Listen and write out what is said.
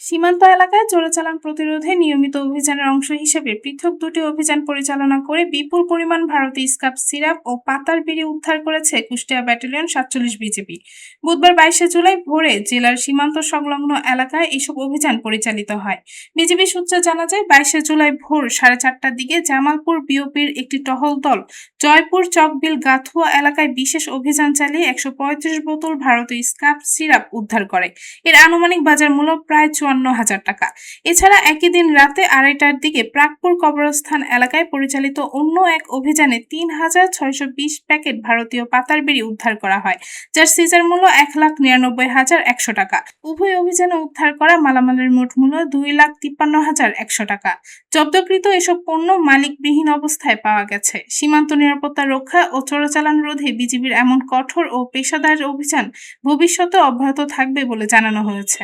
সীমান্ত এলাকায় চোরাচালান প্রতিরোধে নিয়মিত অভিযানের অংশ হিসেবে পৃথক দুটি অভিযান পরিচালনা করে বিপুল পরিমাণ ভারতীয় স্কাপ সিরাপ ও পাতার বিড়ি উদ্ধার করেছে কুষ্টিয়া ব্যাটালিয়ন ৪৭ বিজিবি। বুধবার ২২শে জুলাই ভোরে জেলার সীমান্ত সংলগ্ন এলাকায় এসব অভিযান পরিচালিত হয়। বিজিবি সূত্রে জানা যায়, ২২শে জুলাই ভোর ৪:৩০টার দিকে জামালপুর বিওপির একটি টহল দল জয়পুর চকবিল গাথুয়া এলাকায় বিশেষ অভিযান চালিয়ে ১৩৫ বোতল ভারতীয় স্কাপ সিরাপ উদ্ধার করে। এর আনুমানিক বাজার মূল্য প্রায় ৫৪,০০০ টাকা। এছাড়া একই দিন রাতে ২:৩০টার দিকে প্রাকপুর কবরস্থান এলাকায় পরিচালিত অন্য এক অভিযানে ৩,৬২০ প্যাকেট ভারতীয় পাতার বিড়ি উদ্ধার করা হয়, যার সিজার মূল্য ১,৯৯,১০০ টাকা। উভয় অভিযানে উদ্ধার করা মালামালের মোট মূল্য ২,৫৩,১০০ টাকা। জব্দকৃত এসব পণ্য মালিকবিহীন অবস্থায় পাওয়া গেছে। সীমান্ত নিরাপত্তা রক্ষা ও চোরাচালান রোধে বিজিবির এমন কঠোর ও পেশাদার অভিযান ভবিষ্যতে অব্যাহত থাকবে বলে জানানো হয়েছে।